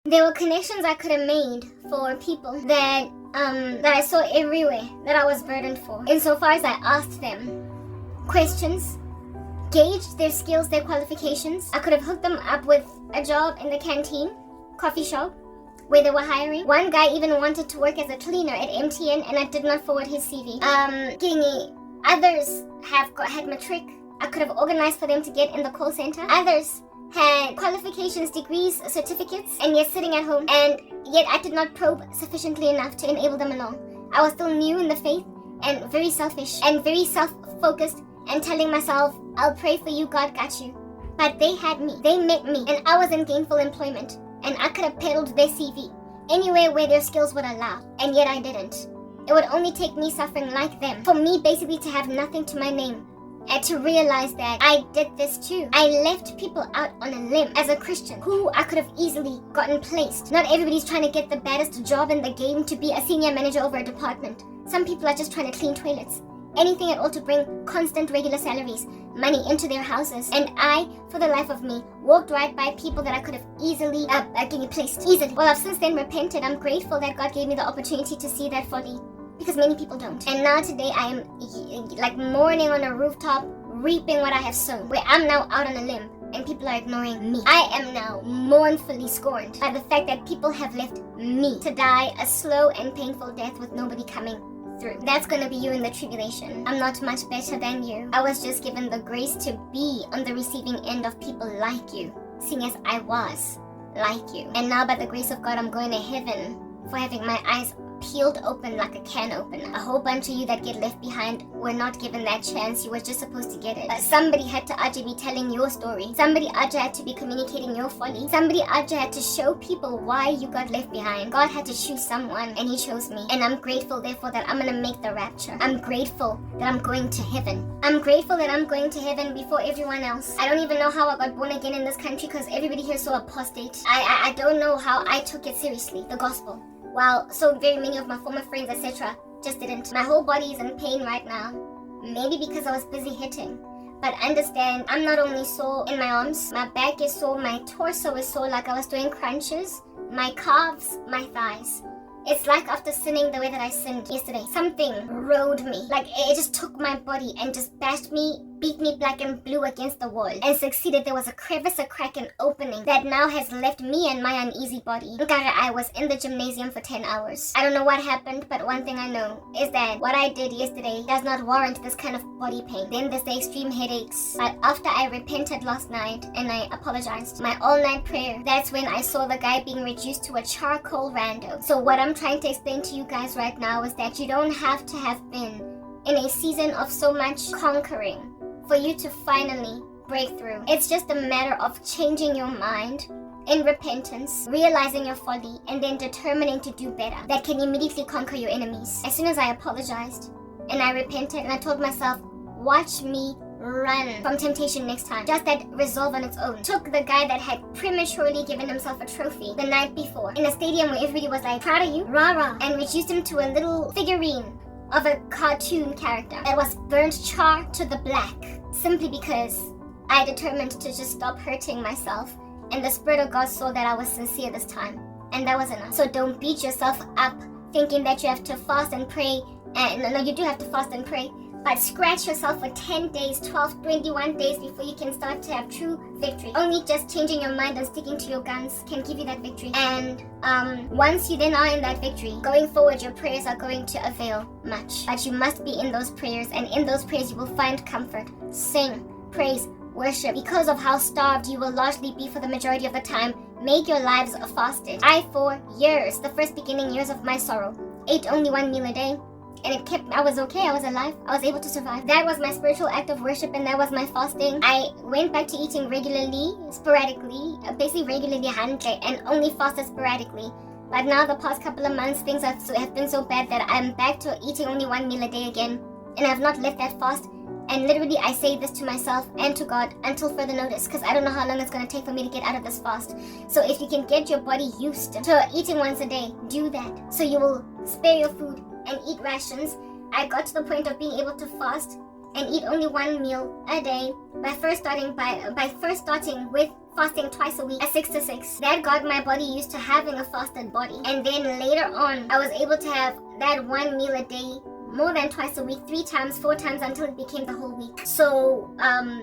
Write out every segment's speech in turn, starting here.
There were connections I could have made for people that I saw everywhere that I was burdened for. Insofar as I asked them questions, gauged their skills, their qualifications. I could have hooked them up with a job in the canteen, coffee shop, where they were hiring. One guy even wanted to work as a cleaner at MTN, and I did not forward his CV. Others had matric. I could have organized for them to get in the call center. Others had qualifications, degrees, certificates, and yet sitting at home, and yet I did not probe sufficiently enough to enable them along. I was still new in the faith and very selfish and very self-focused and telling myself, I'll pray for you, God got you. But they had me, they met me, and I was in gainful employment, and I could have peddled their CV anywhere where their skills would allow, and yet I didn't. It would only take me suffering like them for me basically to have nothing to my name and to realize that I did this too. I left people out on a limb as a Christian who I could have easily gotten placed. Not everybody's trying to get the baddest job in the game to be a senior manager over a department. Some people are just trying to clean toilets. Anything at all to bring constant regular salaries, money into their houses. And I, for the life of me, walked right by people that I could have easily placed easily. Well, I've since then repented. I'm grateful that God gave me the opportunity to see that folly, because many people don't. And now today I am like mourning on a rooftop, reaping what I have sown, where I'm now out on a limb and people are ignoring me. I am now mournfully scorned by the fact that people have left me to die a slow and painful death with nobody coming through. That's gonna be you in the tribulation. I'm not much better than you. I was just given the grace to be on the receiving end of people like you, seeing as I was like you. And now by the grace of God, I'm going to heaven for having my eyes peeled open like a can opener. A whole bunch of you that get left behind were not given that chance. You were just supposed to get it. Somebody had to be telling your story. Somebody had to be communicating your folly. Somebody had to show people why you got left behind. God had to choose someone, and he chose me. And I'm grateful therefore that I'm gonna make the rapture. I'm grateful that I'm going to heaven. I'm grateful that I'm going to heaven before everyone else. I don't even know how I got born again in this country, because everybody here is so apostate. I don't know how I took it seriously, the gospel. While so very many of my former friends, etc., just didn't. My whole body is in pain right now. Maybe because I was busy hitting. But understand, I'm not only sore in my arms, my back is sore, my torso is sore like I was doing crunches, my calves, my thighs. It's like after sinning the way that I sinned yesterday, something rode me. Like it just took my body and just bashed me, beat me black and blue against the wall, and succeeded. There was a crevice, a crack, an opening that now has left me and my uneasy body. I was in the gymnasium for 10 hours. I don't know what happened, but one thing I know is that what I did yesterday does not warrant this kind of body pain. Then there's the extreme headaches. But after I repented last night and I apologized, my all-night prayer, that's when I saw the guy being reduced to a charcoal rando. So what I'm trying to explain to you guys right now is that you don't have to have been in a season of so much conquering for you to finally break through. It's just a matter of changing your mind in repentance, realizing your folly, and then determining to do better. That can immediately conquer your enemies. As soon as I apologized and I repented and I told myself, watch me run from temptation next time. Just that resolve on its own. Took the guy that had prematurely given himself a trophy the night before in a stadium where everybody was like, proud of you, rah rah, and reduced him to a little figurine of a cartoon character that was burnt char to the black, simply because I determined to just stop hurting myself, and the Spirit of God saw that I was sincere this time, and that was enough. So don't beat yourself up thinking that you have to fast and pray, and no, you do have to fast and pray, but scratch yourself for 10 days, 12, 21 days before you can start to have true victory. Only just changing your mind and sticking to your guns can give you that victory. And once you then are in that victory, going forward, your prayers are going to avail much. But you must be in those prayers, and in those prayers you will find comfort. Sing, praise, worship. Because of how starved you will largely be for the majority of the time, make your lives fasted. I, for years, the first beginning years of my sorrow, ate only one meal a day. And I was okay, I was alive, I was able to survive. That was my spiritual act of worship, and that was my fasting. I went back to eating regularly, sporadically, basically regularly and only fasted sporadically. But now the past couple of months, things have been so bad that I'm back to eating only one meal a day again. And I've not left that fast. And literally I say this to myself and to God until further notice, because I don't know how long it's going to take for me to get out of this fast. So if you can get your body used to eating once a day, do that. So you will spare your food and eat rations. I got to the point of being able to fast and eat only one meal a day by first starting with fasting twice a week at 6 to 6. That got my body used to having a fasted body. And then later on, I was able to have that one meal a day more than twice a week, 3 times, 4 times, until it became the whole week. So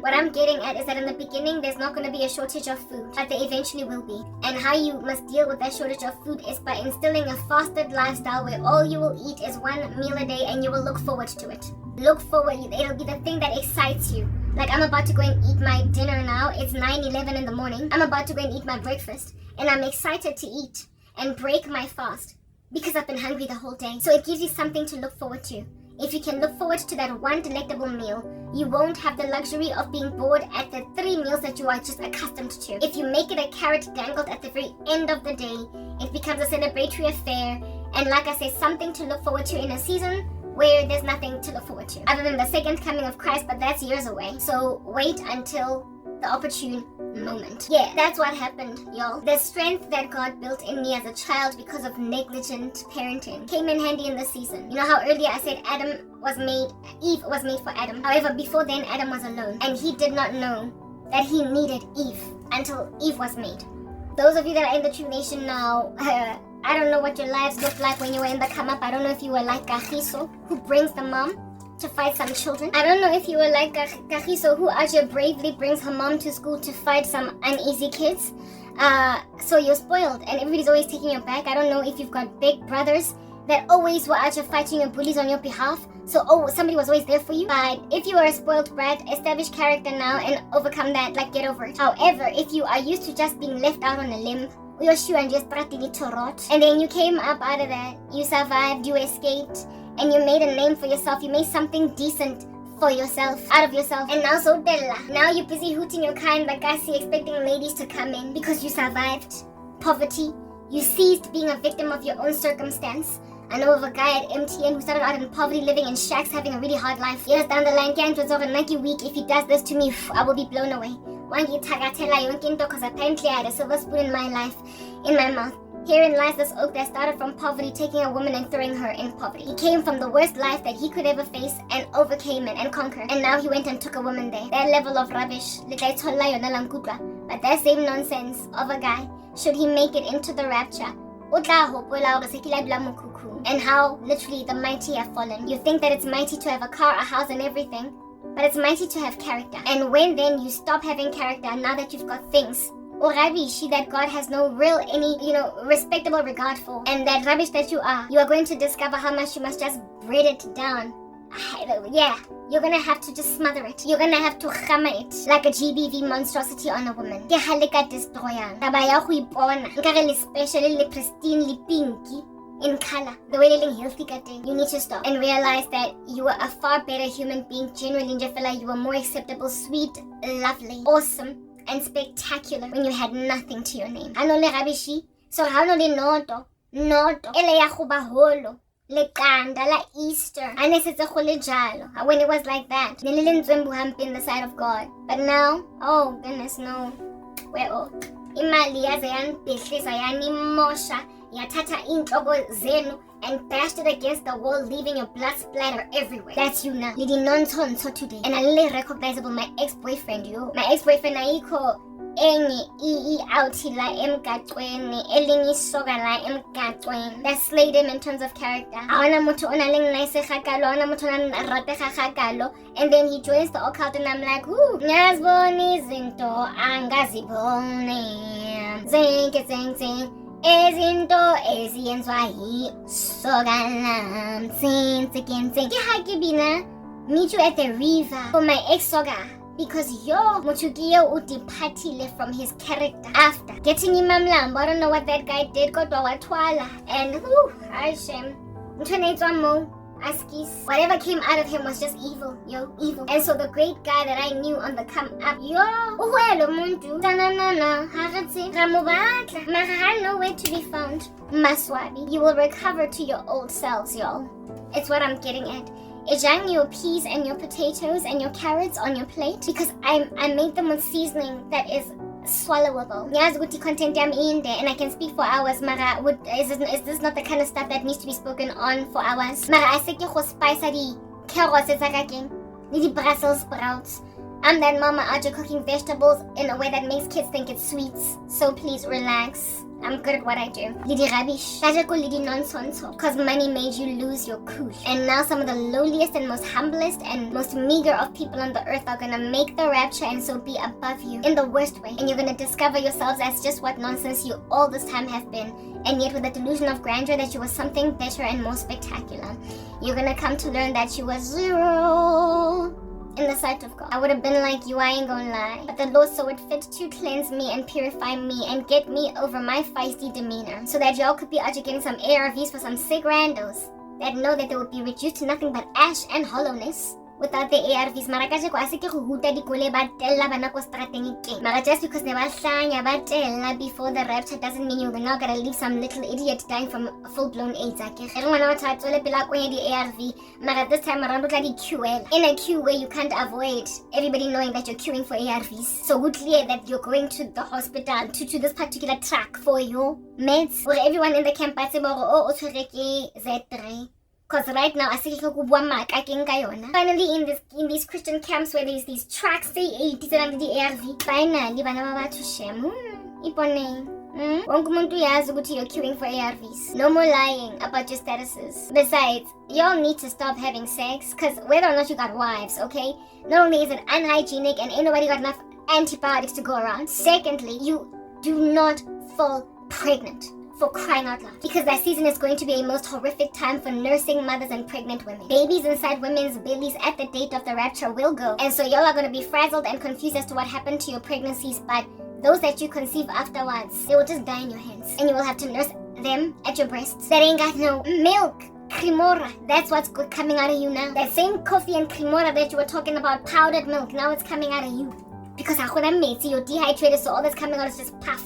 what I'm getting at is that in the beginning, there's not going to be a shortage of food, but there eventually will be. And how you must deal with that shortage of food is by instilling a fasted lifestyle where all you will eat is 1 meal a day and you will look forward to it. Look forward. It'll be the thing that excites you. Like, I'm about to go and eat my dinner now. It's 9:11 in the morning. I'm about to go and eat my breakfast. And I'm excited to eat and break my fast because I've been hungry the whole day. So it gives you something to look forward to. If you can look forward to that one delectable meal, you won't have the luxury of being bored at the 3 meals that you are just accustomed to. If you make it a carrot dangled at the very end of the day, it becomes a celebratory affair. And like I said, something to look forward to in a season where there's nothing to look forward to. Other than the second coming of Christ, but that's years away. So wait until the opportune moment. Yeah, that's what happened, y'all. The strength that God built in me as a child because of negligent parenting came in handy in this season. You know how earlier I said Eve was made for Adam. However, before then, Adam was alone. And he did not know that he needed Eve until Eve was made. Those of you that are in the True Nation now, I don't know what your lives looked like when you were in the come up. I don't know if you were like Kagiso, who brings the mom to fight some children. I don't know if you were like Kagiso, who actually bravely brings her mom to school to fight some uneasy kids. So you're spoiled and everybody's always taking your back. I don't know if you've got big brothers that always were out fighting your bullies on your behalf. So, somebody was always there for you. But if you are a spoiled brat, establish character now and overcome that, like get over it. However, if you are used to just being left out on a limb, and then you came up out of that, you survived, you escaped, and you made a name for yourself, you made something decent for yourself, out of yourself. And now so now you're busy hooting your kind bagasi, expecting ladies to come in because you survived poverty. You ceased being a victim of your own circumstance. I know of a guy at MTN who started out in poverty, living in shacks, having a really hard life. Years down the line, can't resolve a Nike week. If he does this to me, I will be blown away. Because apparently I had a silver spoon in my life, in my mouth. Herein lies this oak that started from poverty, taking a woman and throwing her in poverty. He came from the worst life that he could ever face and overcame it and conquered. And now he went and took a woman there. That level of rubbish. But that same nonsense of a guy, should he make it into the rapture, and how literally the mighty have fallen. You think that it's mighty to have a car, a house and everything, but it's mighty to have character. And when then you stop having character, now that you've got things, Orabishi, that God has no real respectable regard for, and that rubbish that you are going to discover how much you must just breed it down. Yeah, you're gonna have to just smother it. You're gonna have to hammer it like a GBV monstrosity on a woman. Ke halika destroyang. Tabaya go ipona. Nkare le special, le pristine, le pinky in color. The way they're healthy cutting. You need to stop and realize that you are a far better human being. Genuinely, you were more acceptable, sweet, lovely, awesome, and spectacular when you had nothing to your name. Ano le rabishi. So hano le noto. Ele ya go ba holo. Lekanda la Easter. When it was like that. In the sight of God. But now, oh goodness, no. Well, imali yaze yanibhehlisa yanimosha yathatha inhloko zenu and bashed it against the wall, leaving your blood splatter everywhere. That's you now. Lidi nonsense today. And I really recognizable my ex-boyfriend, yo. My ex-boyfriend ayikho enye outi la emgaqweni elinye isoka la emgaqweni that slayed him in terms of character. Awona motho ona leng nice gakalo, awona motho ona rate gakalo, and then he joins the occult and I'm like, ooh, ngiyazibona izinto angazibone. Zing ezinto eziyenzwa yisoka lam. Ke ha ke bina meet you at the river for my ex-soga. Because yo, Muchugiyo udipatile from his character after getting imamlambo. I don't know what that guy did, kodwa watwala. And Hashem. Whatever came out of him was just evil, evil. And so the great guy that I knew on the come up, nowhere to be found. Maswabi. You will recover to your old selves, y'all. It's what I'm getting at. Ejang your peas and your potatoes and your carrots on your plate because I made them with seasoning that is swallowable. Nyazuguti content yam in there and I can speak for hours. Mara, is this not the kind of stuff that needs to be spoken on for hours? Mara, I say go spice di carrots it's again. The Brussels sprouts. I'm that mama out here cooking vegetables in a way that makes kids think it's sweets. So please relax. I'm good at what I do. Lidi rubbish. Lidi nonsense. Because money made you lose your cool. And now some of the lowliest and most humblest and most meager of people on the earth are gonna make the rapture and so be above you in the worst way. And you're gonna discover yourselves as just what nonsense you all this time have been. And yet with the delusion of grandeur that you were something better and more spectacular. You're gonna come to learn that you were zero in the sight of God. I would have been like you, I ain't gonna lie. But the Lord saw it fit to cleanse me and purify me and get me over my feisty demeanor. So that y'all could be out getting some ARVs for some sick randos that know that they would be reduced to nothing but ash and hollowness without the ARVs. Mara kajeko asike go huta dikole ba tella bana ko strateng ikeng. Mara just because they ba hlanya ba tella before the rapture doesn't mean you're not gonna leave some little idiot dying from full-blown AIDS. Everyone wa tla tsole pela ko di ARV. Mara this time around utla di QL. In a queue where you can't avoid everybody knowing that you're queuing for ARVs. So would clear that you're going to the hospital to this particular track for your meds. Or everyone in the campus say oh o tshwere ke Z3. Because right now, finally in these Christian camps where there's these tracks, say 80 and the ARV, finally, you're queuing for ARVs. No more lying about your statuses. Besides, y'all need to stop having sex, because whether or not you got wives, okay? Not only is it unhygienic and ain't nobody got enough antibiotics to go around, secondly, you do not fall pregnant. For crying out loud. Because that season is going to be a most horrific time for nursing mothers and pregnant women. Babies inside women's bellies at the date of the rapture will go. And so y'all are going to be frazzled and confused as to what happened to your pregnancies. But those that you conceive afterwards, they will just die in your hands. And you will have to nurse them at your breasts. That ain't got no milk. Cremora, that's what's coming out of you now. That same coffee and cremora that you were talking about, powdered milk, now it's coming out of you. Because you're dehydrated, so all that's coming out is just puff.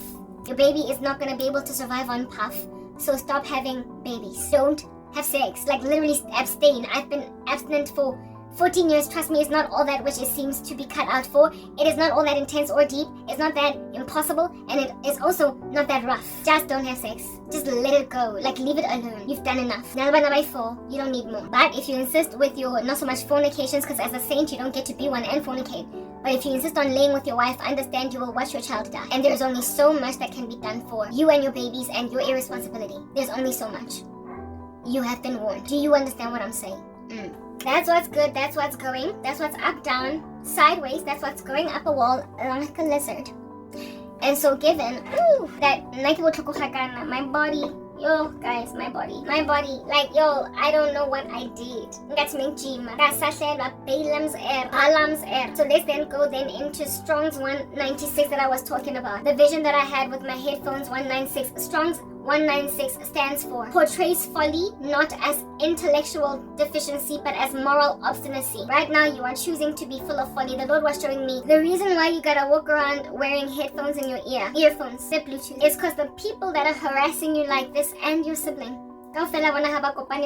Your baby is not going to be able to survive on puff. So stop having babies. Don't have sex. Like literally abstain. I've been abstinent for 14 years. Trust me, it's not all that which it seems to be cut out for. It is not all that intense or deep. It's not that impossible. And it is also not that rough. Just don't have sex. Just let it go. Like leave it alone. You've done enough. Now by 4, you don't need more. But if you insist with your not so much fornications, because as a saint you don't get to be one and fornicate. But if you insist on laying with your wife, understand you will watch your child die. And there's only so much that can be done for you and your babies and your irresponsibility. There's only so much. You have been warned. Do you understand what I'm saying? That's what's good. That's what's going. That's what's up, down, sideways. That's what's going up a wall like a lizard. And so given that my body, yo guys, my body, like yo, I don't know what I did. So let's then go into Strong's 196 that I was talking about. The vision that I had with my headphones 196. Strong's 196 stands for portrays folly not as intellectual deficiency but as moral obstinacy. Right now you are choosing to be full of folly. The Lord was showing me the reason why you gotta walk around wearing headphones in your earphones, the Bluetooth, is because the people that are harassing you like this and your sibling,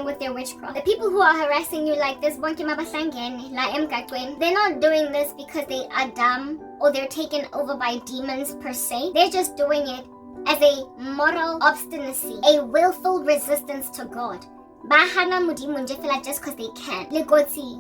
with their witchcraft. The people who are harassing you like this, they're not doing this because they are dumb or they're taken over by demons per se. They're just doing it as a moral obstinacy, a willful resistance to God. Just because they can.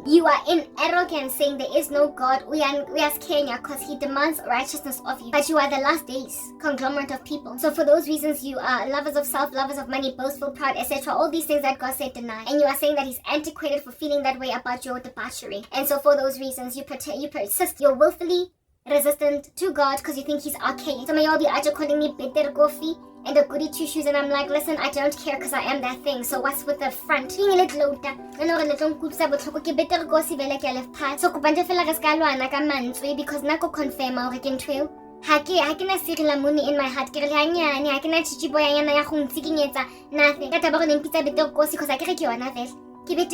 You are in arrogance saying there is no God. We ask Kenya because he demands righteousness of you. But you are the last days conglomerate of people. So for those reasons you are lovers of self, lovers of money, boastful, proud, etc. All these things that God said deny. And you are saying that he's antiquated for feeling that way about your debauchery. And so for those reasons you persist. You're willfully resistant to God because you think he's archaic. Some of y'all be calling me bitter coffee and the goody two shoes, and I'm like, listen, I don't care because I am that thing. So what's with the front? So because nako confirm or can trail. Ha ke na sirila muni in my heart. Ke re hanyane, ha ke na chichibo ya yana ya go ntsikinyetsa nothing. Ka taba go nempitsa bitter kosi because I ke re ke yona vele. Because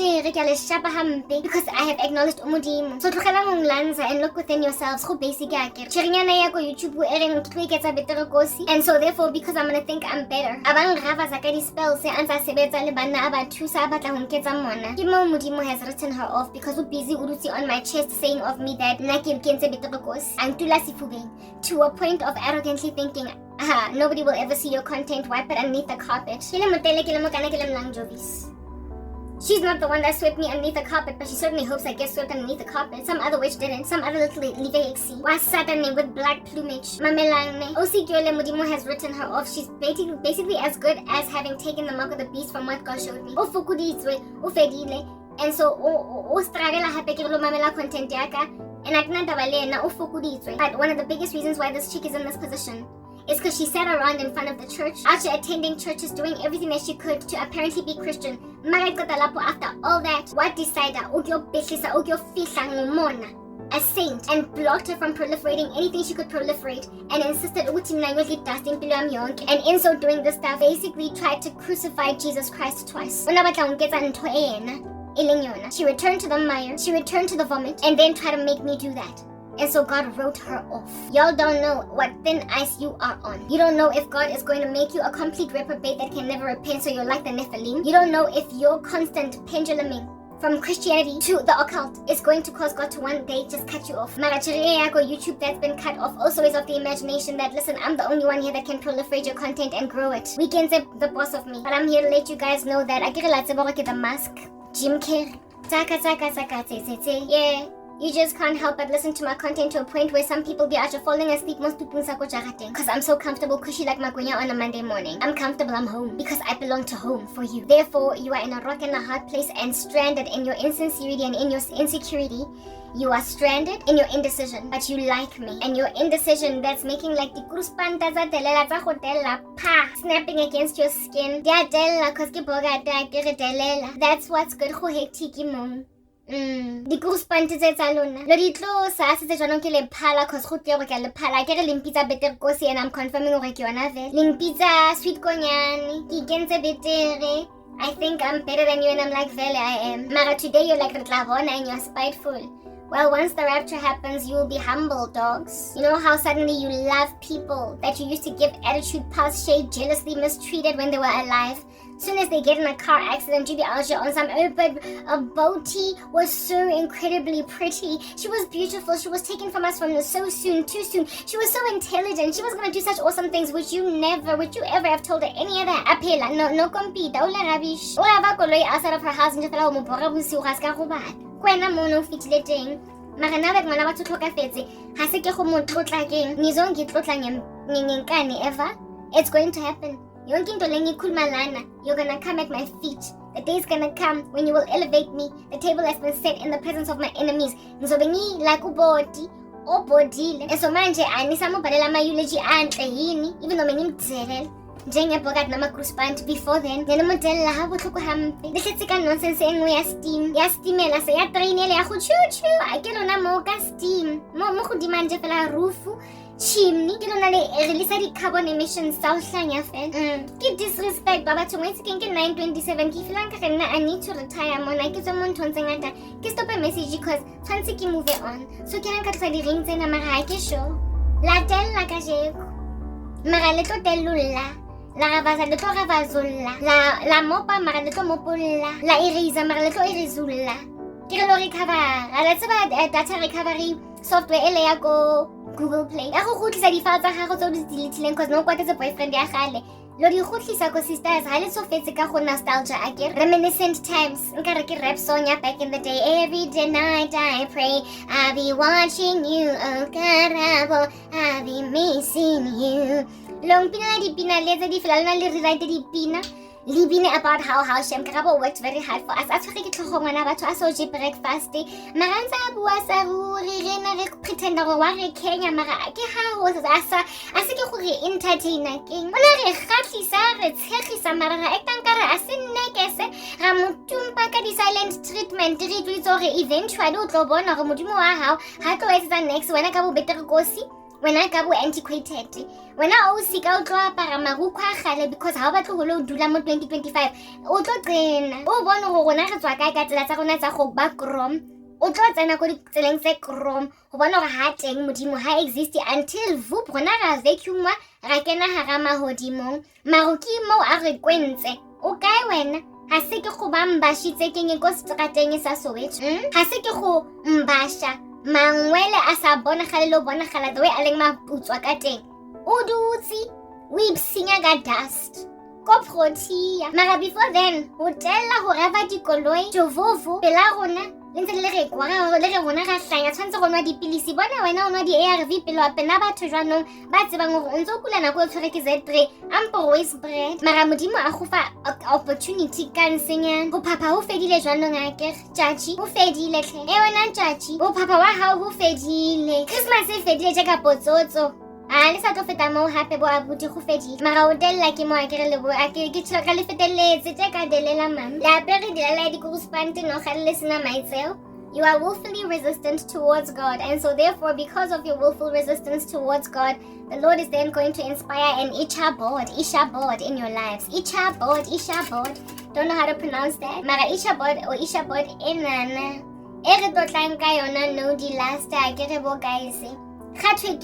I have acknowledged umudimo. So tlogela go nglanza and look within yourselves. Go basic akere. Chirinyana ya go YouTube ereng ke iketsa better kosi. And so therefore because I'm going to think I'm better. Abang rava za ka di spells se anza sebetsa le bana aba thusa batla go nketsa mona. Ke mo umudimo has written her off because o busy udutsi on my chest saying of me that nna ke nkentse better kosi. Antula sifubeng to a point of arrogantly thinking nobody will ever see your content. Wipe it underneath the carpet. Kile motele kile mo kana kile mlang jovis. She's not the one that swept me underneath the carpet, but she certainly hopes I get swept underneath the carpet. Some other witch didn't. Some other little Livexi was suddenly with black plumage. Mamelane. Osikyole Modimo has written her off. She's basically as good as having taken the mark of the beast from what God showed me. And so struggle hape ke lo mamela content yaka. And but one of the biggest reasons why this chick is in this position is because she sat around in front of the church, after attending churches, doing everything that she could to apparently be Christian. After all that, what decided a saint, and blocked her from proliferating anything she could proliferate, and insisted and in so doing this stuff, basically tried to crucify Jesus Christ twice. She returned to the mire, she returned to the vomit, and then tried to make me do that. And so God wrote her off. Y'all don't know what thin ice you are on. You don't know if God is going to make you a complete reprobate that can never repent, so you're like the Nephilim. You don't know if your constant penduluming from Christianity to the occult is going to cause God to one day just cut you off. YouTube that's been cut off also is of the imagination that, listen, I'm the only one here that can proliferate your content and grow it. Weekends are the boss of me. But I'm here to let you guys know that I get the mask. Jim Carrey. Yeah. You just can't help but listen to my content to a point where some people be actually falling asleep most people because I'm so comfortable, cushy like Magunya on a Monday morning. I'm comfortable, I'm home, because I belong to home for you. Therefore, you are in a rock and a hard place and stranded in your insincerity and in your insecurity. You are stranded in your indecision, but you like me. And your indecision that's making like the snapping against your skin. That's what's good. Di kuspante tse tsa lona lo di tlosa se jwanong ke le phala cause go tle go ke le phala ke re limpitsa better kosi, and I'm confirming gore ke yona ve limpitsa sweet konyane ke ikentse betere. I think I'm better than you, and I'm like, vele I am. Mara today you're like Hlongwane and you're spiteful. Well, once the rapture happens, you will be humble, dogs. You know how suddenly you love people that you used to give attitude, pass, shade, jealously mistreated when they were alive. Soon as they get in a car accident, you be out here on some but a Boaty was so incredibly pretty. She was beautiful. She was taken from us from so soon, too soon. She was so intelligent. She was gonna do such awesome things which you ever have told her any other apela. No compete. Ola rubbish. Ola ba koloi outside of her house and just fela mo bora busigo ga ska go bana. Kwena mono fitile teng. Mara na ngwana ba tlhokafetse. Ha se ke go mo tlotla keng. Nizongi tlotla ngenkane ever. It's going to happen. You're gonna come at my feet. The day is gonna come when you will elevate me. The table has been set in the presence of my enemies. And so manje anisamo balela ma eulogy antle yini, even though menimtselele. Njengebhokat nama cruspant before then. Nene modella ha botlhoko hampe. Le tletse ka nonsense e nngwe ya steam. Ya steamela se ya trainele ya go chuchu. A ke lona mo ka steam. Mo go dimanje fela roofu. Chimney, ke lona le release di carbon emissions tsa o hlanya fela. Ke disrespect ba batho ngwe ke 927 ke feelang ka nna I need to retire mona ke tswe mo nthong tse ngata. Ke stop a message because tshwantse ke move on. So ke reng ka tsa di ring tsena mara ha ke sure. Latella ka jeko. Mara le tlo tellulla. La ravaza le tlo ravazulla. La mopa mara le tlo mopulla. La eraser mara le tlo erazulla. Ke re lo recover. La tseba data recovery software ele ya go Google Play. Ya go gotlisa di-file tsa gago tse o di deletileng cause no kwatetse boyfriend ya gale. Lo di gotlisa ko sisters ha le tsofetse ka go nostalgia a ke reminiscent times. Nka re ke rap song ya back in the day. Every day night I pray I'll be watching you, oh Karabo, I'll be missing you. Long pina di pina letse di fela lona le rewrite di pina. Libine about how Shem Karabo worked very hard for us. As we get to ngwana batho a so je breakfast. Mara ntse a bua sa ruri rena re pretend gore wa re Kenya mara ke ha ho asa ke gore entertainer keng. Bona re khatlisa re tshegisa mara ra ekang kare a se nnekese ra motumpa ka di silent treatment re tlo re eventually o tlo bona gore modimo wa hao ha tlo etsa next wena ka bo better kosi. When I go antiquated, when I also go to a because how about to do 2025? Oto train, oh, one or one I got Latarona Hope back room, or and I could selling sec room, one or hatching Mudimo high existed until Vupronara vacuum, Rakena Harama Hodimo, Marukimo Arequense, okay when. Haseke go bamba shi taking a ghost rateng sa switch. Haseke go mbasha. Mangwele a sa bonagale lo bonagala the way a leng maputswa ka teng. O dutse o ipsenya ka dust. ko Protea. Mara before then, ho tella ho rava dikoloi, jovovo, pela rona. Lentse le re kwa le re rona ga hlanya tshwantse go nwa dipilisi bona wena o nwa di-ARV pelo a pena batho jwanong ba tsebang gore o ntse o kula nako o tshwere ke Z3 always bread. Mara modimo a go fa opportunity ka nsenyana go phapha ho fedile jwanong a ke tjatši ho fedile hle wena tjatši ho phapha wa hao ho fedile. Christmas e fedile jaaka potsotso le sa tlo feta moo hape bo abuti go fedile mara o della ke mo a kere lebo a ke tshela ka le feteletse tse ka delela mama la apere dilala di korespante no ga le sena maitseo. You are willfully resistant towards God, and so therefore because of your willful resistance towards God, the Lord is then going to inspire an Ishabod in your lives. Ishabod. Don't know how to pronounce that. Mara Ishabod or Ishabod enana ere totlang ka yona no di last a kere bo guys. Glory.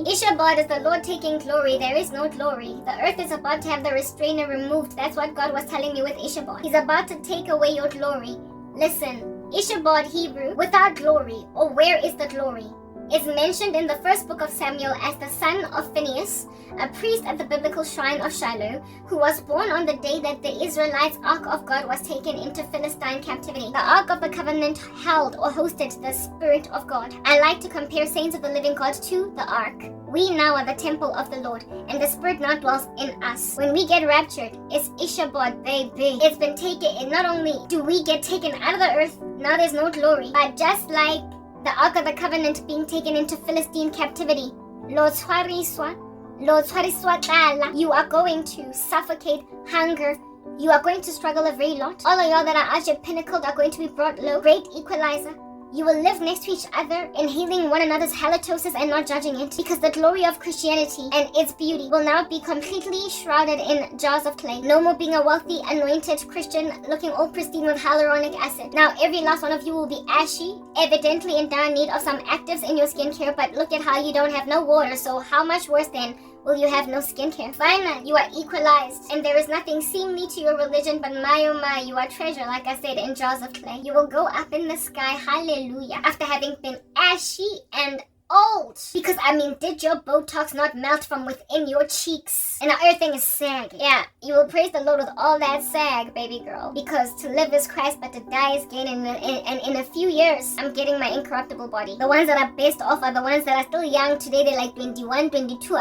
Ishabod is the Lord taking glory. There is no glory. The earth is about to have the restrainer removed. That's what God was telling me with Ishabod. He's about to take away your glory. Listen, Ishabod Hebrew, without glory, or where is the glory, is mentioned in the first book of Samuel as the son of Phinehas, a priest at the biblical shrine of Shiloh, who was born on the day that the Israelites' Ark of God was taken into Philistine captivity. The Ark of the Covenant held or hosted the Spirit of God. I like to compare saints of the living God to the Ark. We now are the temple of the Lord, and the Spirit now dwells in us. When we get raptured, it's Ishabod, baby. It's been taken, and not only do we get taken out of the earth, now there's no glory, but just like the Ark of the Covenant being taken into Philistine captivity, Lord Swariswa Tala, you are going to suffocate, hunger. You are going to struggle a very lot. All of y'all that are at your pinnacle are going to be brought low. Great equalizer. You will live next to each other, inhaling one another's halitosis and not judging it, because the glory of Christianity and its beauty will now be completely shrouded in jars of clay. No more being a wealthy, anointed Christian looking all pristine with hyaluronic acid. Now every last one of you will be ashy, evidently in dire need of some actives in your skincare, but look at how you don't have no water, so how much worse then will you have no skincare? Finally, you are equalized, and there is nothing seemly to your religion, but my oh my, you are treasure, like I said, in jars of clay. You will go up in the sky, hallelujah, after having been ashy and old. Because, did your Botox not melt from within your cheeks? And now everything is sag. Yeah, you will praise the Lord with all that sag, baby girl. Because to live is Christ, but to die is gain. And in a few years, I'm getting my incorruptible body. The ones that are best off are the ones that are still young today. They're like 21, 22,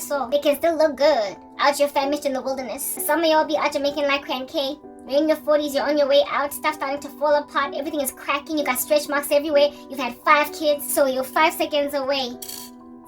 so they can still look good out here famished in the wilderness. Some of y'all be out here making like cranky. You're in your 40s, you're on your way out, stuff starting to fall apart, everything is cracking, you got stretch marks everywhere, you've had 5 kids, so you're 5 seconds away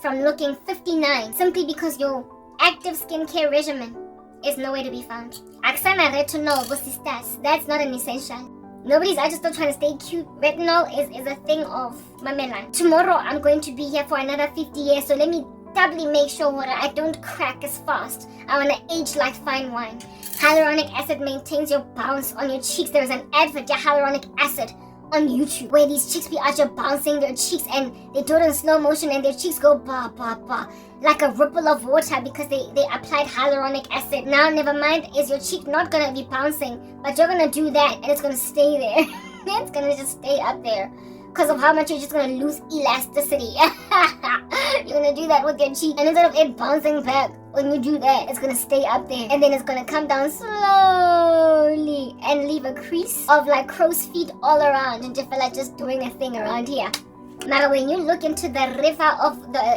from looking 59, simply because your active skincare regimen is nowhere to be found. Oxana retinol, sisters, that's not an essential. Nobody's out just still trying to stay cute. Retinol is a thing of mamela. Tomorrow I'm going to be here for another 50 years, so let me doubly make sure I don't crack as fast. I want to age like fine wine. Hyaluronic acid maintains your bounce on your cheeks. There's an advert, hyaluronic acid, on YouTube, where these chicks be out here bouncing their cheeks, and they do it in slow motion, and their cheeks go ba ba ba like a ripple of water because they applied hyaluronic acid. Now, never mind, is your cheek not gonna be bouncing, but you're gonna do that, and it's gonna stay there. It's gonna just stay up there because of how much you're just gonna lose elasticity. You're gonna do that with your cheek, and instead of it bouncing back, when you do that, it's gonna stay up there, and then it's gonna come down slowly and leave a crease of like crow's feet all around, and just feel like just doing a thing around here. Now, when you look into the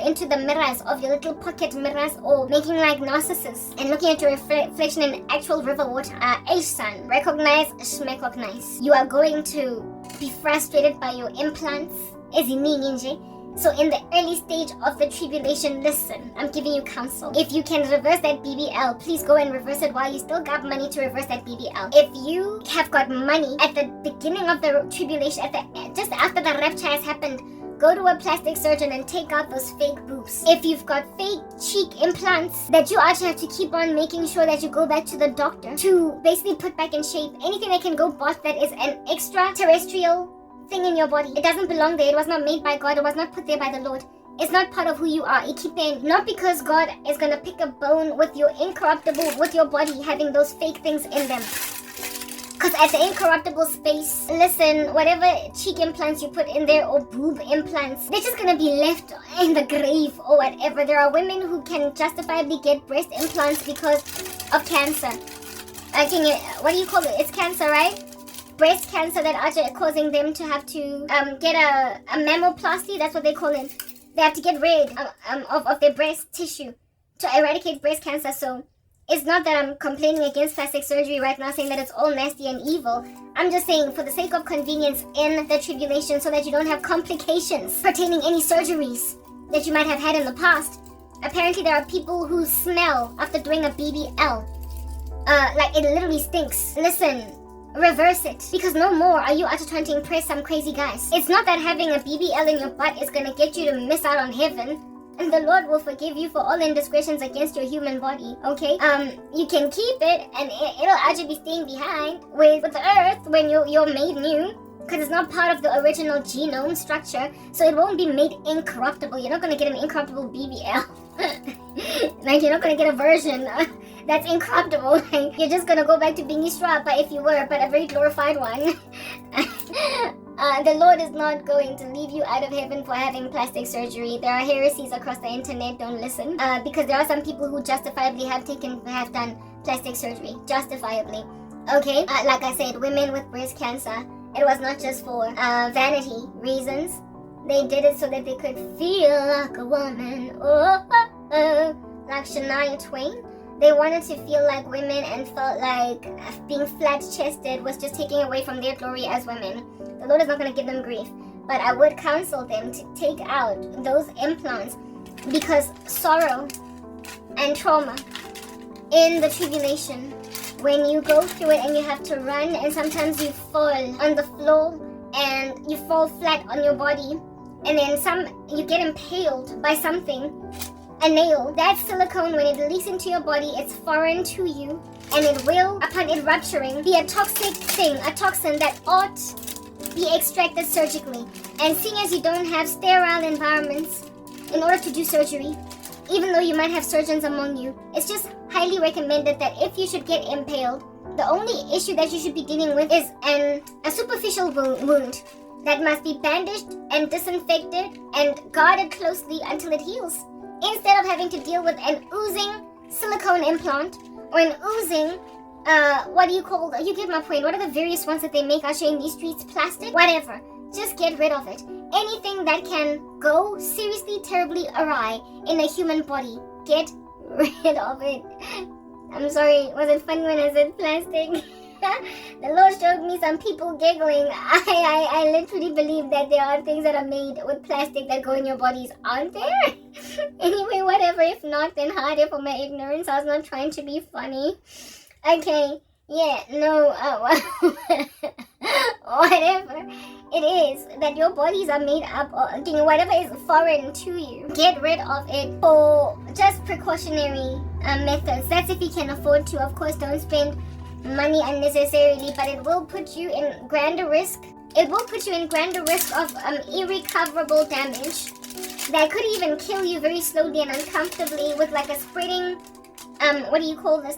into the mirrors of your little pocket mirrors, or making like Narcissus and looking at your reflection in actual river water, son, recognize, shmecognize. You are going to be frustrated by your implants. So in the early stage of the tribulation, listen, I'm giving you counsel. If you can reverse that BBL, please go and reverse it while you still got money to reverse that BBL. If you have got money at the beginning of the tribulation, just after the rapture has happened, go to a plastic surgeon and take out those fake boobs. If you've got fake cheek implants that you actually have to keep on making sure that you go back to the doctor to basically put back in shape, anything that can go bust that is an extraterrestrial thing in your body. It doesn't belong there. It was not made by God. It was not put there by the Lord. It's not part of who you are. Ikipen. Not because God is going to pick a bone with your incorruptible, with your body having those fake things in them. Because at the incorruptible space, listen, whatever cheek implants you put in there or boob implants, they're just gonna be left in the grave or whatever. There are women who can justifiably get breast implants because of cancer. What do you call it? It's cancer, right? Breast cancer that are causing them to have to get a mammoplasty. That's what they call it. They have to get rid of their breast tissue to eradicate breast cancer. So it's not that I'm complaining against plastic surgery right now, saying that it's all nasty and evil. I'm just saying for the sake of convenience in the tribulation, so that you don't have complications pertaining any surgeries that you might have had in the past. Apparently there are people who smell after doing a BBL. Like it literally stinks. Listen, reverse it. Because no more are you out trying to impress some crazy guys. It's not that having a BBL in your butt is gonna get you to miss out on heaven. And the Lord will forgive you for all indiscretions against your human body, okay? You can keep it, and it'll actually be staying behind with the earth when you're made new, because it's not part of the original genome structure, so it won't be made incorruptible. You're not gonna get an incorruptible BBL. Like, you're not gonna get a version that's incorruptible. Like, you're just gonna go back to being Israel, if you were, but a very glorified one. The Lord is not going to leave you out of heaven for having plastic surgery. There are heresies across the internet, don't listen. Because there are some people who justifiably have done plastic surgery. Justifiably. Okay? Like I said, women with breast cancer, it was not just for vanity reasons. They did it so that they could feel like a woman. Like Shania Twain. They wanted to feel like women and felt like being flat-chested was just taking away from their glory as women. The Lord is not going to give them grief, but I would counsel them to take out those implants, because sorrow and trauma in the tribulation, when you go through it and you have to run and sometimes you fall on the floor and you fall flat on your body, and then you get impaled by something, a nail. That silicone, when it leaks into your body, it's foreign to you, and it will, upon it rupturing, be a toxic thing, a toxin that ought be extracted surgically. And seeing as you don't have sterile environments in order to do surgery, even though you might have surgeons among you, it's just highly recommended that if you should get impaled, the only issue that you should be dealing with is a superficial wound that must be bandaged and disinfected and guarded closely until it heals, instead of having to deal with an oozing silicone implant or an oozing you get my point. What are the various ones that they make out here in these streets? Plastic? Whatever. Just get rid of it. Anything that can go seriously, terribly awry in a human body, get rid of it. I'm sorry, was it funny when I said plastic? The Lord showed me some people giggling. I literally believe that there are things that are made with plastic that go in your bodies, aren't there? Anyway, whatever. If not, then harder for my ignorance. I was not trying to be funny. Okay, yeah, no, whatever it is that your bodies are made up of, whatever is foreign to you, get rid of it for just precautionary methods. That's if you can afford to. Of course, don't spend money unnecessarily, but it will put you in grander risk. It will put you in grander risk of irrecoverable damage that could even kill you very slowly and uncomfortably with like a spreading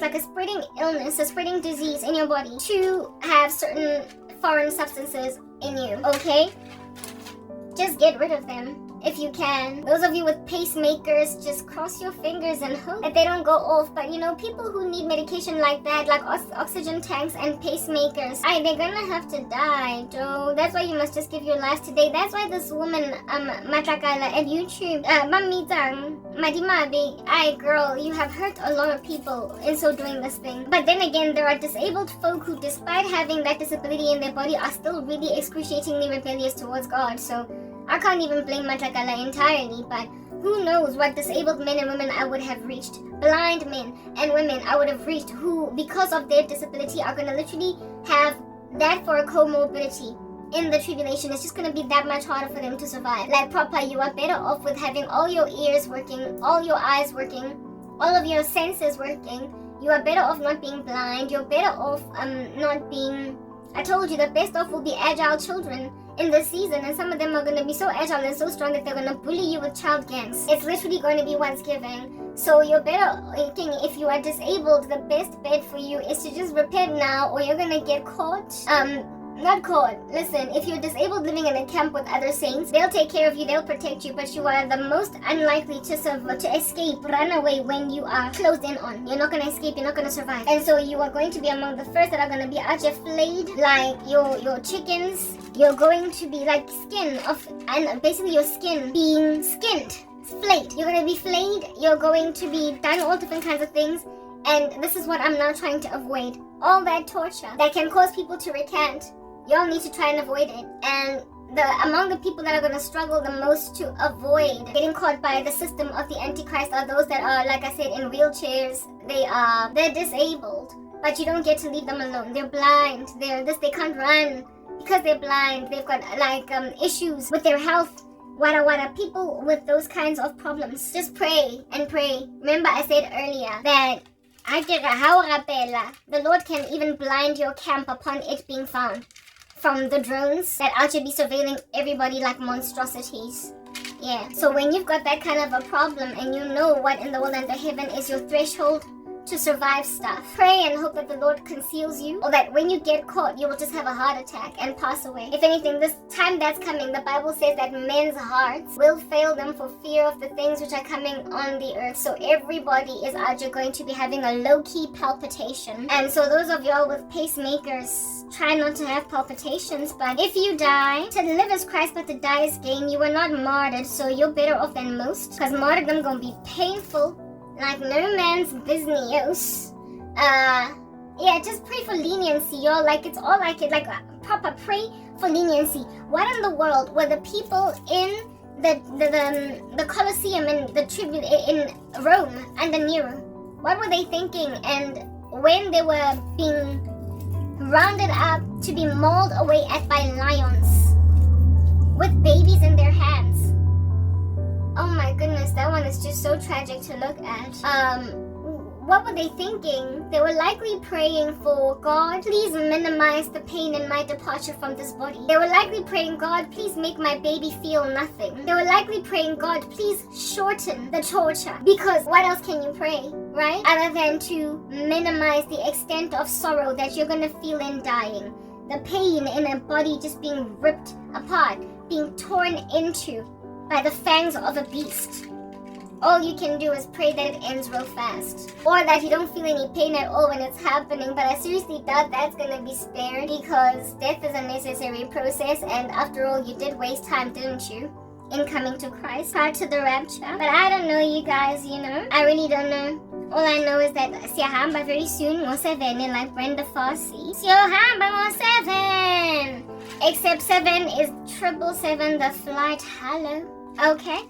like a spreading illness, a spreading disease in your body, to have certain foreign substances in you, okay? Just get rid of them if you can. Those of you with pacemakers, just cross your fingers and hope that they don't go off. But people who need medication like that, like oxygen tanks and pacemakers, they're gonna have to die, Joe. That's why you must just give your life today. That's why this woman, Matlakala at YouTube, Mamitang, Madimabe, girl, you have hurt a lot of people in so doing this thing. But then again, there are disabled folk who, despite having that disability in their body, are still really excruciatingly rebellious towards God. So I can't even blame Matlakala entirely, but who knows what disabled men and women I would have reached. Blind men and women I would have reached who, because of their disability, are going to literally have that for a comorbidity. In the tribulation, it's just going to be that much harder for them to survive. Like proper, you are better off with having all your ears working, all your eyes working, all of your senses working. You are better off not being blind. You're better off not being... I told you, the best off will be agile children in this season, and some of them are going to be so agile and so strong that they're going to bully you with child gangs. It's literally going to be what's given. So you're better thinking, if you are disabled, the best bet for you is to just repent now, or you're going to get caught. Not caught. Listen, if you're disabled living in a camp with other saints, they'll take care of you, they'll protect you, but you are the most unlikely to escape, run away when you are closed in on. You're not going to escape, you're not going to survive. And so you are going to be among the first that are going to be out flayed like your chickens. You're going to be like skin off, and basically your skin being skinned, flayed. You're going to be flayed, you're going to be done all different kinds of things. And this is what I'm now trying to avoid. All that torture that can cause people to recant. Y'all need to try and avoid it. And among the people that are going to struggle the most to avoid getting caught by the system of the Antichrist are those that are, like I said, in wheelchairs. They're disabled, but you don't get to leave them alone. They're blind. They can't run because they're blind. They've got issues with their health. Wada people with those kinds of problems. Just pray and pray. Remember I said earlier that the Lord can even blind your camp upon it being found. From the drones that are to be surveilling everybody like monstrosities. Yeah, so when you've got that kind of a problem and you know what in the world under heaven is your threshold to survive stuff, pray and hope that the Lord conceals you, or that when you get caught, you will just have a heart attack and pass away. If anything, this time that's coming, the Bible says that men's hearts will fail them for fear of the things which are coming on the earth. So everybody is out, you're going to be having a low-key palpitation. And so those of y'all with pacemakers, try not to have palpitations, but if you die, to live is Christ, but to die is gain. You were not martyred, so you're better off than most, because martyrdom gonna be painful like no man's business. Yeah, just pray for leniency, y'all. Like, it's all like it, like proper pray for leniency. What in the world were the people in the Colosseum in the tribune in Rome under Nero? What were they thinking? And when they were being rounded up to be mauled away at by lions with babies in their hands. Oh my goodness, that one is just so tragic to look at. What were they thinking? They were likely praying for, God, please minimize the pain in my departure from this body. They were likely praying, God, please make my baby feel nothing. They were likely praying, God, please shorten the torture. Because what else can you pray, right? Other than to minimize the extent of sorrow that you're going to feel in dying. The pain in a body just being ripped apart, being torn into by the fangs of a beast. All you can do is pray that it ends real fast. Or that you don't feel any pain at all when it's happening. But I seriously doubt that's going to be spared, because death is a necessary process. And after all, you did waste time, didn't you? In coming to Christ prior to the rapture. But I don't know, you guys, you know. I really don't know. All I know is that siyahamba very soon, mo 7, like Brenda Fassie. Siyahamba mo 7! Except 7 is 777, the flight. Hello. Okay.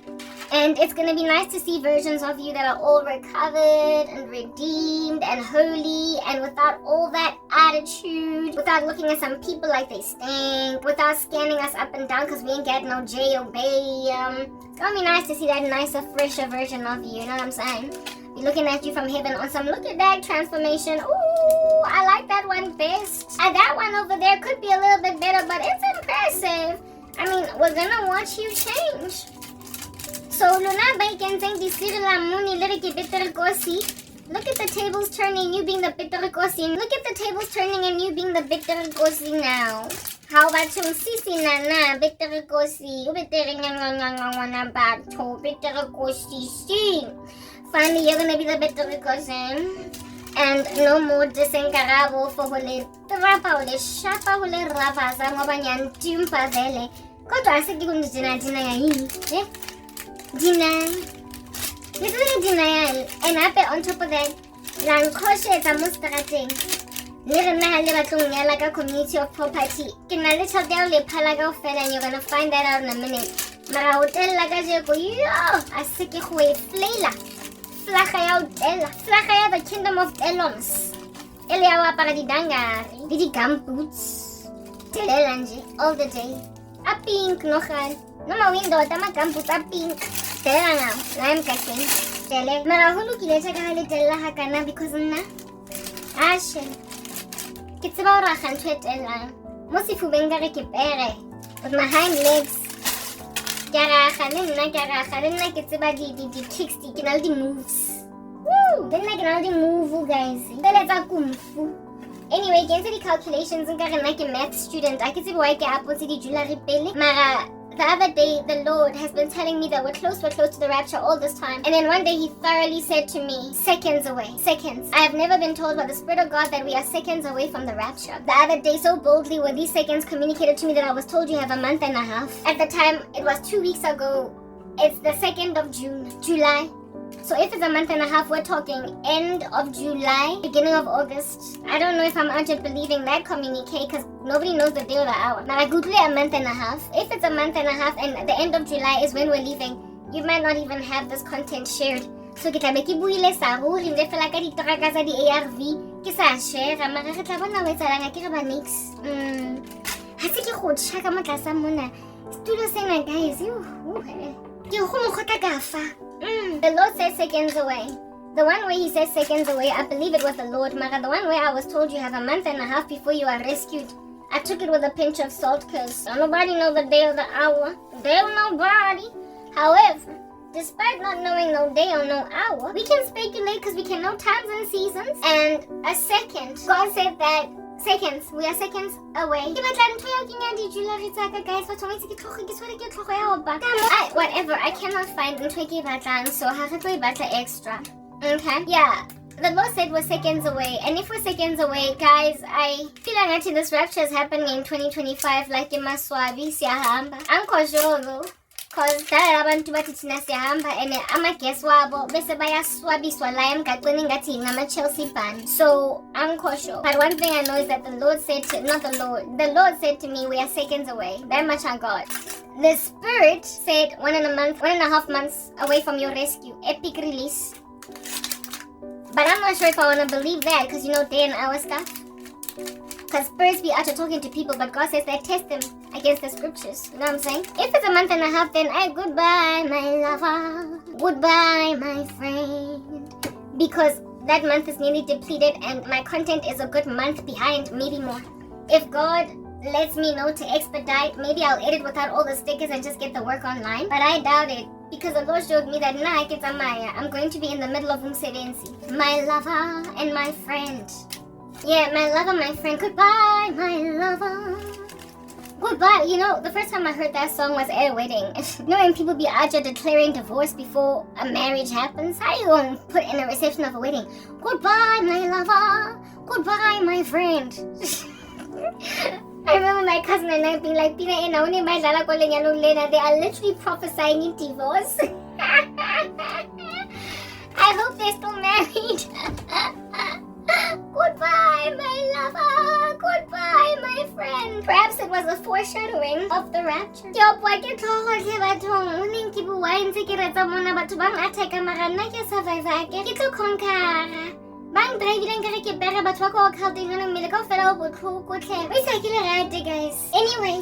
And it's going to be nice to see versions of you that are all recovered and redeemed and holy and without all that attitude, without looking at some people like they stink, without scanning us up and down because we ain't got no J.O.B. It's going to be nice to see that nicer, fresher version of you, you know what I'm saying? Be looking at you from heaven on some look at that transformation. Ooh, I like that one best. And that one over there could be a little bit better, but it's impressive. I mean, we're going to watch you change. So, Luna Bacon saying this little Muni Liriki Bitter Gosi. Look at the tables turning, you being the Bitter Gosi. Look at the tables turning and you being the Bitter Gosi now. How about yung Sisi Nana, Bitter Gosi? Bitter Gosi. Finally, you're gonna be the Bitter Gosi. And no more dissing Karabo for hule trapa hule shapa hule ravasa ngoba nyantimpa vele. Kodwa asiki kunijina ya hii. Deny. Literally denial. And up on top of that, Lankoshe is a mustating. Little Nahali Batung Yalaga community of property. Can a little down the Palaga fell, and you're gonna find that out in a minute. Mara hotel lagajo, yo, a sick way flayla. Flakaya, the kingdom of Eloms. Eliawa Paradidanga, Didi Gumboots. Telelanji, all the day. A pink, nohan. No, my window, Tama Gumboots, a pink. Telanga, Lime Cacking. Tele, Marahulu Kileta Tella Hakana because na Ashen. It's about a hundred and Mosifu Benga Rekipere. with my hind legs. Then I get about the tricks, the moves. Woo! Then I get the move, guys. Then let's go kung fu. Anyway, get the calculations and like a math student. I can see why I get up with the July pele. Mara, the other day, the Lord has been telling me that we're close to the rapture all this time. And then one day he thoroughly said to me, seconds away. Seconds. I have never been told by the Spirit of God that we are seconds away from the rapture. The other day, so boldly were these seconds communicated to me that I was told you have a month and a half. At the time, it was 2 weeks ago. It's the 2nd of July. So if it's a month and a half, we're talking end of July, beginning of August. I don't know if I'm out here believing that communique because nobody knows the day or the hour. Now I Google a month and a half. If it's a month and a half and the end of July is when we're leaving, you might not even have this content shared. So ke tlabe ke buile sa ruri nde fela ka ditoraka tsa di ARV ke sa share mara re tla bona wetsa langa ke re ba nix. Ha se ke go tshaka mo tlasa mona. Studio sena guys, the Lord says seconds away. The one way he says seconds away, I believe it was the Lord. Mara, the one way I was told you have a month and a half before you are rescued. I took it with a pinch of salt because nobody knows the day or the hour. Nobody. However, despite not knowing no day or no hour, we can speculate because we can know times and seasons. And a second, God said that seconds, we are seconds away. Whatever, I cannot find so I have to extra. Okay, yeah. The Lord said we're seconds away, and if we're seconds away, guys, I feel like actually this rapture is happening in 2025, like in Maswabi, Siahamba. I'm sure though. Cause that abantu bathi thina siyahamba and ama-guest wabo bese bayaswabiswa la emgaqweni ngathi ngama-Chelsea band. So I'm cautious. But one thing I know is that the Lord said the Lord said to me we are seconds away. That much I got. The Spirit said 1.5 months away from your rescue. Epic release. But I'm not sure if I want to believe that because you know day and hour stuff. Because spirits be out there talking to people, but God says that test them against the scriptures. You know what I'm saying? If it's a month and a half, then goodbye, my lover. Goodbye, my friend. Because that month is nearly depleted and my content is a good month behind, maybe more. If God lets me know to expedite, maybe I'll edit without all the stickers and just get the work online. But I doubt it. Because the Lord showed me that I'm going to be in the middle of Umsebenzi. My lover and my friend. Yeah, my lover, my friend. Goodbye, my lover. Goodbye. You know, the first time I heard that song was at a wedding. You know when people be out there declaring divorce before a marriage happens? How you gonna put in a reception of a wedding? Goodbye, my lover. Goodbye, my friend. I remember my cousin and I being like, Pina and Naone Majala Kolenyano Lena, they are literally prophesying in divorce. I hope they're still married. Goodbye, my lover. Goodbye, my friend. Perhaps it was a foreshadowing of the rapture. Bang drive lang kare ke pera batho ko khauteng no mmele ka fela o botlhoko tle. Wai sa ke le rate guys. Anyway,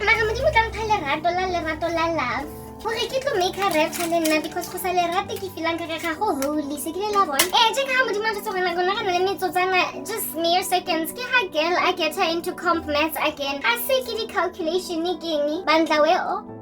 mara modimo tla mpha lerato la love. Hore ke tlo make a rapture le nna because go sa lerate ke feelang kare ga go holy se ke le la bona. Je ka modimo tla tsogela gona ga le metsotsana just mere seconds ke ha girl I get her into comp maths again. I say ke di calculation e keng bandla we o.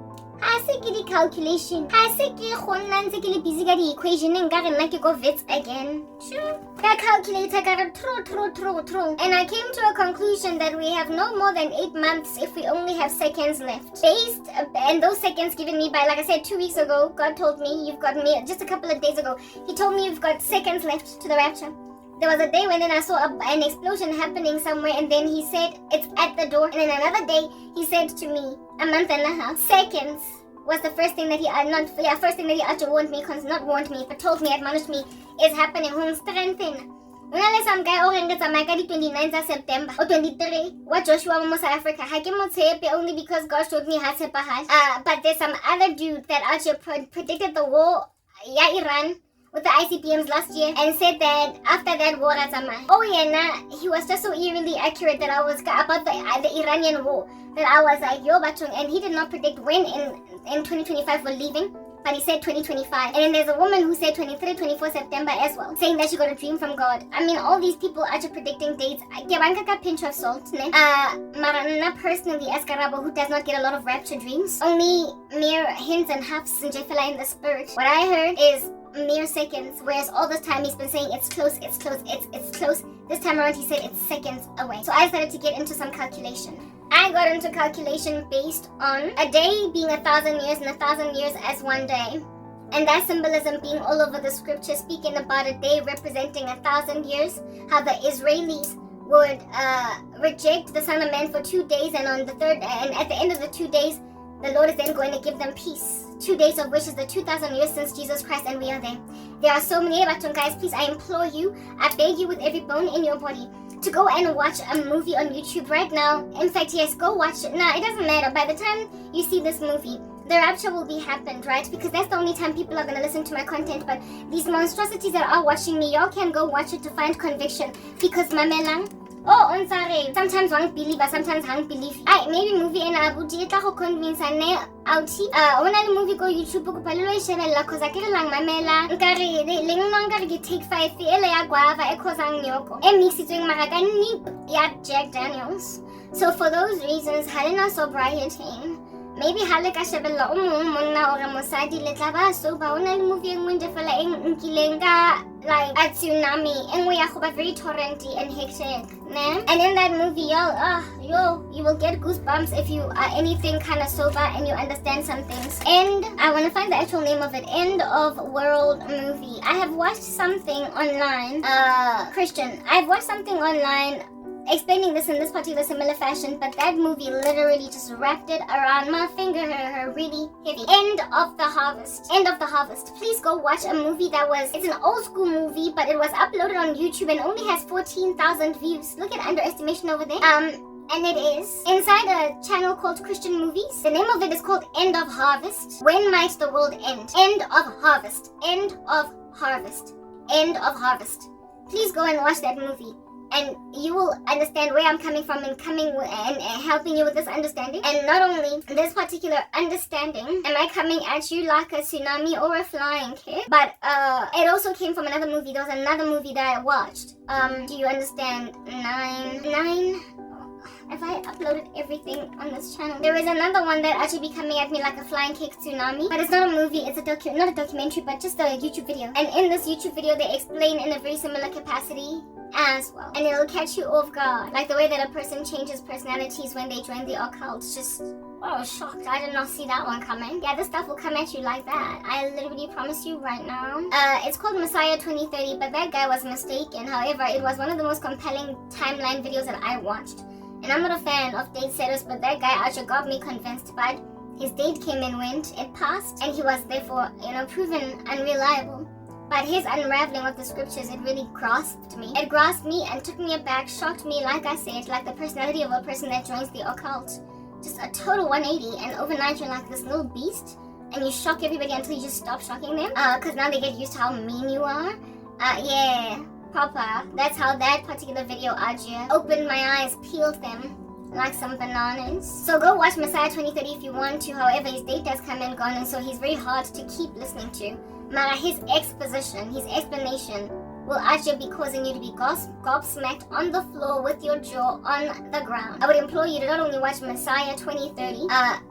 I say ke di calculation. I say ke go nna ntse ke le busy ka di equation nka re nna ke go vets again. Sure. Ka calculator ka re true. And I came to a conclusion that we have no more than 8 months if we only have seconds left. And those seconds given me by, like I said, 2 weeks ago, God told me you've got me, just a couple of days ago, he told me you've got seconds left to the rapture. There was a day when then I saw an explosion happening somewhere and then he said it's at the door, and then another day he said to me a month and a half. Seconds was the first thing that he actually warned me, not warned me, but told me, admonished me, is happening. Strengthen. Unless some guy gets a Maka 29th of September or 23, what Joshua mo South Africa. I came only because God showed me how to but there's some other dude that actually predicted the war, Iran, with the ICBMs last year and said that after that war he was just so eerily accurate that I was about the Iranian war that I was like, yo, Bachung, and he did not predict when in 2025 we're leaving. but he said 2025. And then there's a woman who said 23, 24 September as well, saying that she got a dream from God. I mean, all these people are just predicting dates. Give a pinch of salt, ne? Marana personally, as Karabo, who does not get a lot of rapture dreams, only mere hints and huffs and jefela in the spirit. What I heard is mere seconds, whereas all this time he's been saying it's close, it's close, it's close. This time around he said it's seconds away. So I started to get into some calculation. I got into calculation based on a day being 1,000 years and 1,000 years as one day. And that symbolism being all over the scripture, speaking about a day representing 1,000 years, how the Israelis would reject the Son of Man for 2 days, and on the third, and at the end of the 2 days, the Lord is then going to give them peace. 2 days of which is the 2,000 years since Jesus Christ, and we are there. There are so many, but guys, please, I implore you, I beg you with every bone in your body, to go and watch a movie on YouTube right now. In fact, yes, go watch it. Now, it doesn't matter. By the time you see this movie, the rapture will be happened, right? Because that's the only time people are going to listen to my content. But these monstrosities that are watching me, y'all can go watch it to find conviction. Because mamelang, oh, on sorry. Sometimes one believe, sometimes one believe. Maybe movie in Abuja, ita ko convince ne outi. When I movie go YouTube, ko palelo ishebella cause akere lang mamela. Nkare leng nang kare ke take 5 ele ya guava e khosang nyoko. E mixitsweng maraka ni ya Jack Daniels. So for those reasons, halena so brighting. Maybe hale ka shebella o mong monna or mosadi le tla ba so ba ona le movie engwe nje fela nkileng ka like a tsunami engwe ya go ba very torrenty and hectic, ne? And in that movie, y'all, you will get goosebumps if you are anything kind of sober and you understand some things. And I want to find the actual name of it. End of World movie. I have watched something online, Christian. I've watched something online explaining this in this particular similar fashion, but that movie literally just wrapped it around my finger, really heavy. End of the Harvest. End of the Harvest. Please go watch a movie it's an old school movie, but it was uploaded on YouTube and only has 14,000 views. Look at underestimation over there. And it is inside a channel called Christian Movies. The name of it is called End of Harvest. When might the world end? End of Harvest. End of Harvest. End of Harvest. Please go and watch that movie, and you will understand where I'm coming from and helping you with this understanding. And not only this particular understanding am I coming at you like a tsunami or a flying kid, but it also came from another movie. There was another movie that I watched. Do you understand? Nine. If I uploaded everything on this channel, there is another one that actually be coming at me like a flying cake tsunami, but it's not a movie, it's not a documentary, but just a YouTube video. And in this YouTube video, they explain in a very similar capacity as well, and it'll catch you off guard, like the way that a person changes personalities when they join the occult. Just shocked, I did not see that one coming. Yeah, this stuff will come at you like that, I literally promise you right now. It's called Messiah 2030, but that guy was mistaken. However, it was one of the most compelling timeline videos that I watched. And I'm not a fan of date setters, but that guy actually got me convinced. But his date came and went, it passed, and he was therefore, proven unreliable. But his unraveling of the scriptures, it really grasped me. It grasped me and took me aback, shocked me, like I said, like the personality of a person that joins the occult. Just a total 180, and overnight you're like this little beast, and you shock everybody until you just stop shocking them. Because now they get used to how mean you are. Yeah. Proper. That's how that particular video opened my eyes, peeled them like some bananas. So go watch Messiah 2030 if you want to. However, his date has come and gone, and so he's very hard to keep listening to. Mara, his exposition, his explanation will actually be causing you to be gobsmacked on the floor with your jaw on the ground. I would implore you to not only watch Messiah 2030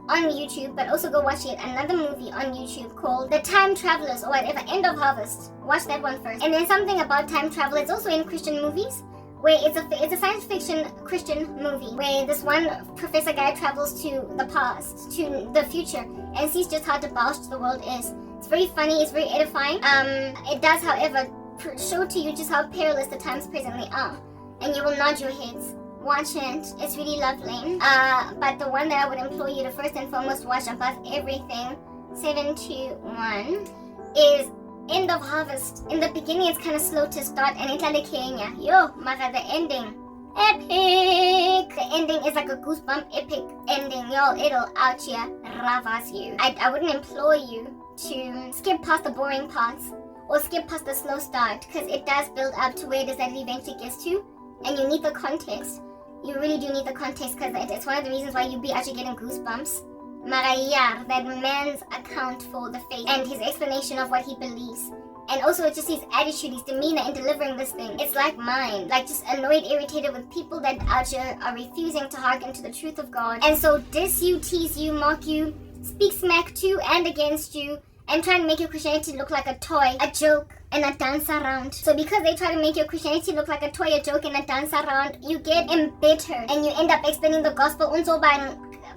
on YouTube, but also go watch yet another movie on YouTube called The Time Travelers or whatever, End of Harvest. Watch that one first. And then something about time travel, it's also in Christian movies, where it's a science fiction Christian movie where this one professor guy travels to the past, to the future, and sees just how debauched the world is. It's very funny, it's very edifying. It does, however, show to you just how perilous the times presently are, and you will nod your heads. Watch it, it's really lovely. But the one that I would implore you to first and foremost watch above everything, 7, 2, 1, is End of Harvest. In the beginning it's kind of slow to start, and it's like Kenya. Mara, the ending, epic. The ending is like a goosebump epic ending, y'all. It'll out here ravage you. I wouldn't implore you to skip past the boring parts or skip past the slow start, because it does build up to where it is that it eventually gets to, and you need the context. You really do need the context, because it's one of the reasons why you'll be actually getting goosebumps Marayar, that man's account for the faith and his explanation of what he believes. And also just his attitude, his demeanor in delivering this thing. It's like mine. Like just annoyed, irritated with people that out here are refusing to hearken to the truth of God. And so diss you, tease you, mock you, speak smack to and against you, and try and make your Christianity look like a toy, a joke, and a dance around. So because they try to make your Christianity look like a toy, a joke, and a dance around, you get embittered and you end up explaining the gospel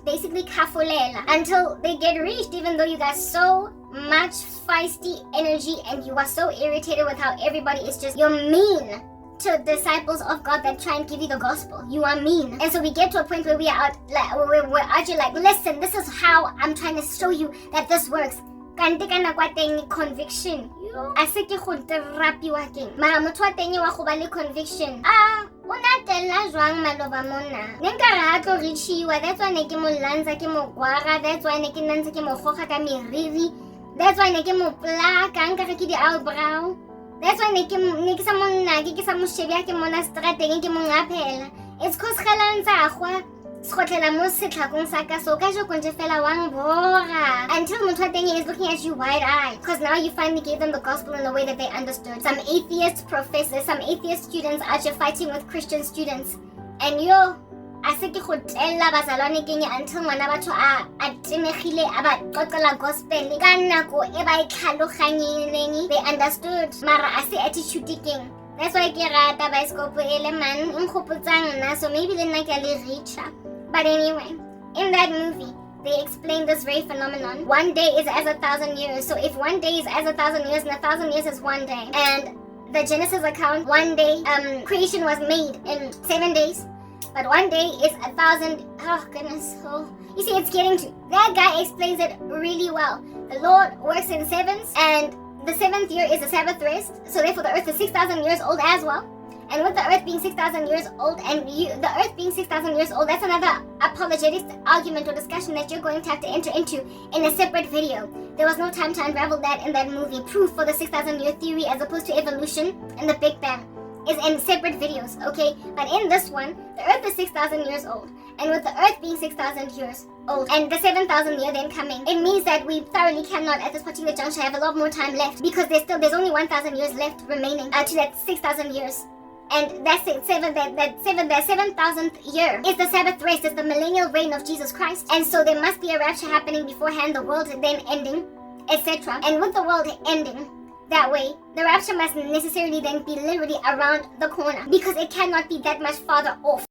basically kafulela until they get reached, even though you got so much feisty energy and you are so irritated with how everybody is just, you're mean to disciples of God that try and give you the gospel. You are mean. And so we get to a point where we are out, like, we're actually like, listen, this is how I'm trying to show you that this works. Kante ka nakwa teng conviction. Ase ke go terapiwa keng. Mara motho wa teng wa go ba le conviction. O natela jwang maloba mona. Nka ra tlo richiwa. That's why ne ke mo lanza ke mo gwara. That's why ne ke nantse ke mo goga ka meriri. That's why ne ke mo plaka nka ke di eyebrow. That's why ne ke sa monna ke sa mo shebya ke mona strateng ke mo ngapela. It's cause khalanza gwa skotlela mo setlhakong sa ka so ka jo konje fela wang bora until motho wa teng is looking at you wide-eyed, because now you finally gave them the gospel in a way that they understood. Some atheist professors, some atheist students are just fighting with Christian students, and yo ase ke go tella bazalwane keng until ngwana batho a temegile a ba qoqela gospel ka nako e ba itlhaloganyeleng. They understood, mara ase attitude keng. That's why ke rata bioscope ele man nkgopotsang na, so maybe le nna ke le richa. But anyway, in that movie, they explain this very phenomenon. One day is as 1,000 years. So if one day is as 1,000 years and 1,000 years is one day, and the Genesis account, one day, creation was made in 7 days, but one day is 1,000. Oh goodness! Oh, you see, it's getting to that guy explains it really well. The Lord works in sevens, and the 7th year is a Sabbath rest. So therefore, the earth is 6,000 years old as well. And with the earth being 6,000 years old, and the earth being 6,000 years old, that's another apologetics argument or discussion that you're going to have to enter into in a separate video. There was no time to unravel that in that movie. Proof for the 6,000 year theory as opposed to evolution and the Big Bang is in separate videos, okay? But in this one, the earth is 6,000 years old. And with the earth being 6,000 years old and the 7,000 year then coming, it means that we thoroughly cannot at this particular juncture have a lot more time left, because there's only 1,000 years left remaining to that 6,000 years. And that's it, that 7,000th year is the Sabbath rest, is the millennial reign of Jesus Christ. And so there must be a rapture happening beforehand, the world then ending, etc. And with the world ending that way, the rapture must necessarily then be literally around the corner, because it cannot be that much farther off